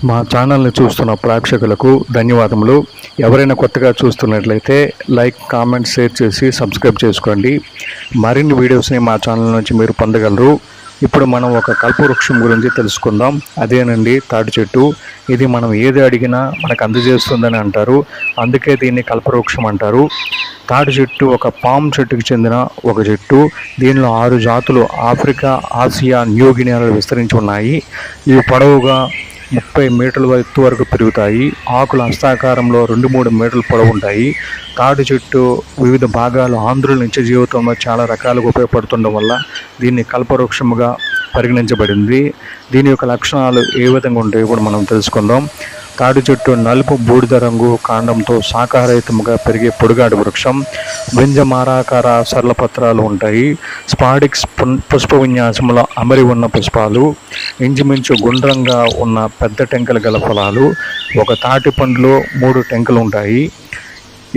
మా ఛానల్ని చూస్తున్న ప్రేక్షకులకు ధన్యవాదములు. ఎవరైనా కొత్తగా చూస్తున్నట్లయితే లైక్, కామెంట్, షేర్ చేసి సబ్స్క్రైబ్ చేసుకోండి. మరిన్ని వీడియోస్ని మా ఛానల్ నుంచి మీరు పొందగలరు. ఇప్పుడు మనం ఒక కల్పవృక్షం గురించి తెలుసుకుందాం. అదేనండి తాటి చెట్టు. ఇది మనం ఏది అడిగినా మనకు అందజేస్తుందని అంటారు, అందుకే దీన్ని కల్పవృక్షం అంటారు. తాటి చెట్టు ఒక పామ్ చెట్టుకు చెందిన ఒక చెట్టు. దీనిలో 6 జాతులు ఆఫ్రికా, ఆసియా, న్యూగినియాలో విస్తరించి ఉన్నాయి. ఇవి పొడవుగా 30 మీటర్ల ఎత్తు వరకు పెరుగుతాయి. ఆకులు హస్తాకారంలో 2-3 మీటర్ల పొడవు ఉంటాయి. తాటి చెట్టు వివిధ భాగాలు ఆంధ్రుల నిత్య జీవితంలో చాలా రకాలుగా ఉపయోగపడుతుండడం వల్ల దీన్ని కల్పవృక్షముగా పరిగణించబడింది. దీని యొక్క లక్షణాలు ఏ విధంగా ఉంటాయో కూడా మనం తెలుసుకుందాం. తాటి చెట్టు నలుపు బూడిద రంగు కాండంతో శాఖారహితముగా పెరిగే పొడుగాటి వృక్షం. వ్యంజమారాకార సరళపత్రాలు ఉంటాయి. స్పాడిక్స్ పుష్ప విన్యాసంలో అమరి ఉన్న పుష్పాలు. ఇంచుమించు గుండ్రంగా ఉన్న పెద్ద టెంకలు గల ఫలాలు. ఒక తాటి పండులో 3 టెంకలు ఉంటాయి.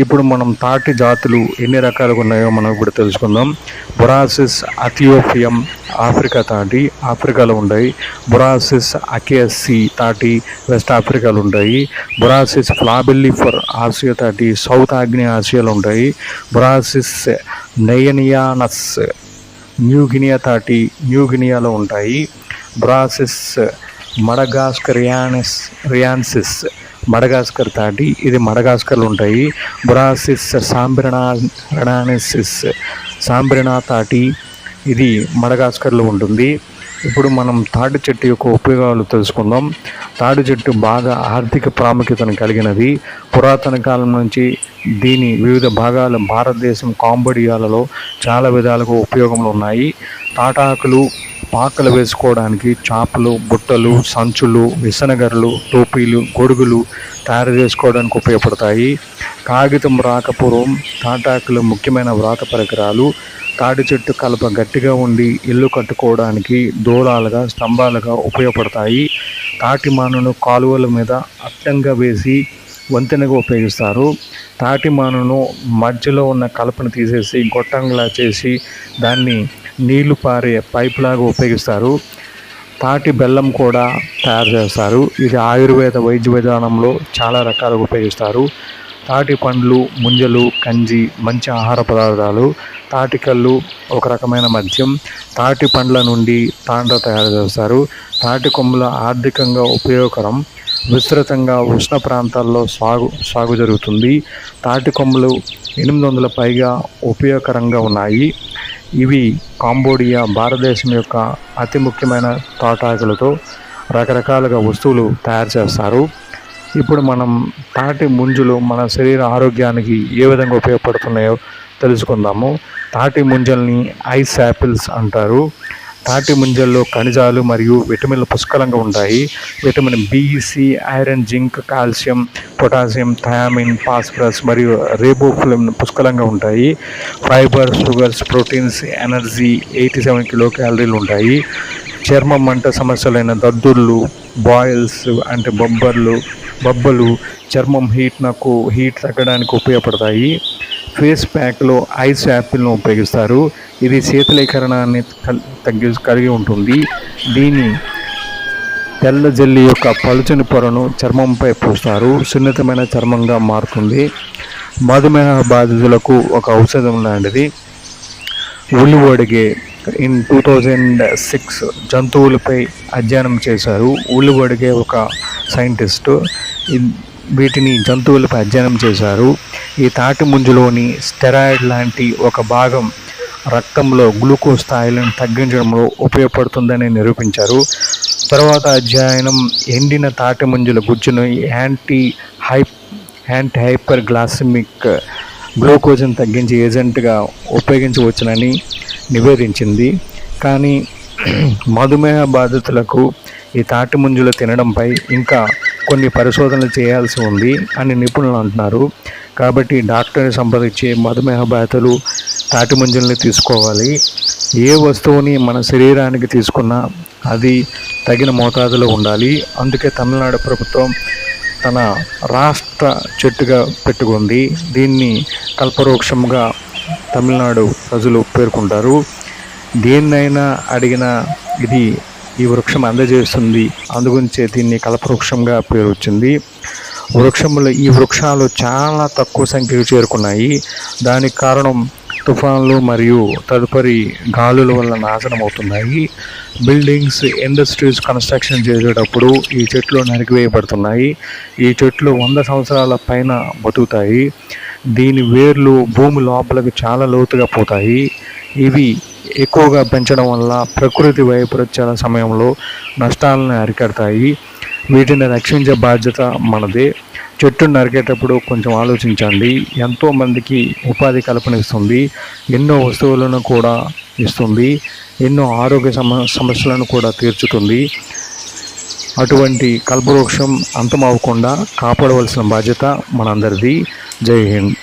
ఇప్పుడు మనం తాటి జాతులు ఎన్ని రకాలుగా ఉన్నాయో మనం ఇప్పుడు తెలుసుకుందాం. బొరాసిస్ అథియోపియం ఆఫ్రికా తాటి, ఆఫ్రికాలో ఉంటాయి. బొరాసిస్ అకేసి తాటి వెస్ట్ ఆఫ్రికాలో ఉంటాయి. బొరాసిస్ ఫ్లాబెల్లిఫర్ ఆసియా తాటి సౌత్ ఆగ్నేయ ఆసియాలో ఉంటాయి. బొరాసిస్ నయనియానస్ న్యూగినియా తాటి న్యూగినియాలో ఉంటాయి. బొరాసిస్ మడగాస్కరియాన్సిస్ మడగాస్కర్ తాటి, ఇది మడగాస్కర్లో ఉంటాయి. బొరాసిస్ సాంబ్రినానిసిస్ సాంబ్రినా తాటి, ఇది మడగాస్కర్లో ఉంటుంది. ఇప్పుడు మనం తాటి చెట్టు యొక్క ఉపయోగాలు తెలుసుకుందాం. తాటి చెట్టు బాగా ఆర్థిక ప్రాముఖ్యతను కలిగినది. పురాతన కాలం నుంచి దీని వివిధ భాగాలు భారతదేశం, కాంబోడియాలలో చాలా విధాలుగా ఉపయోగంలో ఉన్నాయి. తాటాకులు పాకలు వేసుకోవడానికి, చాపలు, బుట్టలు, సంచులు, విసనగర్రలు, టోపీలు, గొడుగులు తయారు చేసుకోవడానికి ఉపయోగపడతాయి. కాగితం రాకపూర్వం తాటాకులు ముఖ్యమైన వ్రాత పరికరాలు. తాటి చెట్టు కలప గట్టిగా ఉండి ఇల్లు కట్టుకోవడానికి దూలాలుగా, స్తంభాలుగా ఉపయోగపడతాయి. తాటి మానును కాలువల మీద అడ్డంగా వేసి వంతెనగా ఉపయోగిస్తారు. తాటి మానును మధ్యలో ఉన్న కలపను తీసేసి గొట్టంలా చేసి దాన్ని నీళ్లు పారే పైపులాగా ఉపయోగిస్తారు. తాటి బెల్లం కూడా తయారు చేస్తారు. ఇది ఆయుర్వేద వైద్య విధానంలో చాలా రకాలుగా ఉపయోగిస్తారు. తాటి పండ్లు, ముంజలు, కంజి మంచి ఆహార పదార్థాలు. తాటికల్లు ఒక రకమైన మద్యం. తాటి పండ్ల నుండి తాండ్ర తయారు చేస్తారు. తాటి కొమ్మల ఆర్థికంగా ఉపయోగకరం. విస్తృతంగా ఉష్ణ ప్రాంతాల్లో సాగు జరుగుతుంది. తాటి కొమ్మలు 800 పైగా ఉపయోగకరంగా ఉన్నాయి. ఇవి కాంబోడియా, భారతదేశం యొక్క అతి ముఖ్యమైన తాటాకులతో రకరకాలుగా వస్తువులు తయారు చేస్తారు. ఇప్పుడు మనం తాటి ముంజులు మన శరీర ఆరోగ్యానికి ఏ విధంగా ఉపయోగపడుతున్నాయో తెలుసుకుందాము. తాటి ముంజల్ని ఐస్ యాపిల్స్ అంటారు. తాటి ముంజల్లో ఖనిజాలు మరియు విటమిన్లు పుష్కలంగా ఉంటాయి. Vitamin B, C, iron, zinc, calcium, potassium, thiamine, phosphorus మరియు రేబోఫ్లవిన్ పుష్కలంగా ఉంటాయి. ఫైబర్, షుగర్స్, ప్రోటీన్స్, ఎనర్జీ 87 కిలోకాలరీలు ఉంటాయి. చర్మం మంట సమస్యలైన దద్దుర్లు, బాయిల్స్ అంటే బొబ్బలు, చర్మం హీట్ తగ్గడానికి ఉపయోగపడతాయి. ఫేస్ ప్యాక్లో ఐస్ యాపిల్ను ఉపయోగిస్తారు. ఇది శీతలీకరణాన్ని కలిగి ఉంటుంది. దీని తెల్ల జెల్లి యొక్క పలుచని పొరను చర్మంపై పూస్తారు. సున్నితమైన చర్మంగా మారుతుంది. మధుమేహ బాధితులకు ఒక ఔషధం లాంటిది. ఉల్లివడిగే ఇన్ 2006 జంతువులపై అధ్యయనం చేశారు. ఉల్లివడిగే ఒక సైంటిస్టు వీటిని జంతువులపై అధ్యయనం చేశారు. ఈ తాటి ముంజులోని స్టెరాయిడ్ లాంటి ఒక భాగం రక్తంలో గ్లూకోజ్ స్థాయిలను తగ్గించడంలో ఉపయోగపడుతుందని నిరూపించారు. తర్వాత అధ్యయనం ఎండిన తాటి ముంజల గుజ్జును యాంటీ హైపర్ గ్లాసిమిక్ గ్లూకోజ్ను తగ్గించే ఏజెంట్గా ఉపయోగించవచ్చునని నివేదించింది. కానీ మధుమేహ బాధితులకు ఈ తాటి ముంజలు తినడంపై ఇంకా కొన్ని పరిశోధనలు చేయాల్సి ఉంది అని నిపుణులు అంటున్నారు. కాబట్టి డాక్టర్ని సంప్రదించి మధుమేహ బాధితులు తాటి ముంజల్ని తీసుకోవాలి. ఏ వస్తువుని మన శరీరానికి తీసుకున్నా అది తగిన మోతాదులో ఉండాలి. అందుకే తమిళనాడు ప్రభుత్వం తన రాష్ట్ర చెట్టుగా పెట్టుకుంది. దీన్ని కల్పవృక్షంగా తమిళనాడు ప్రజలు పేర్కొంటారు. దేన్నైనా అడిగినా ఇది ఈ వృక్షం అందజేస్తుంది. అందుగురించే దీన్ని కల్పవృక్షంగా పేరు వచ్చింది. ఈ వృక్షాలు చాలా తక్కువ సంఖ్యకు చేరుకున్నాయి. దానికి కారణం తుఫాన్లు మరియు తదుపరి గాలుల వల్ల నాశనం అవుతున్నాయి. బిల్డింగ్స్, ఇండస్ట్రీస్ కన్స్ట్రక్షన్ చేసేటప్పుడు ఈ చెట్లు నరికివేయబడుతున్నాయి. ఈ చెట్లు 100 సంవత్సరాల పైన బతుకుతాయి. దీని వేర్లు భూమి లోపలికి చాలా లోతుగా పోతాయి. ఇవి ఎక్కువగా పెంచడం వల్ల ప్రకృతి వైపరీత్యాల సమయంలో నష్టాలను అరికడతాయి. వీటిని రక్షించే బాధ్యత మనదే. చెట్టును నరికేటప్పుడు కొంచెం ఆలోచించండి. ఎంతోమందికి ఉపాధి కల్పనిస్తుంది, ఎన్నో వస్తువులను కూడా ఇస్తుంది, ఎన్నో ఆరోగ్య సమస్యలను కూడా తీర్చుతుంది. అటువంటి కల్పవృక్షం అంతమవ్వకుండా కాపాడవలసిన బాధ్యత మనందరిది. జై హింద్.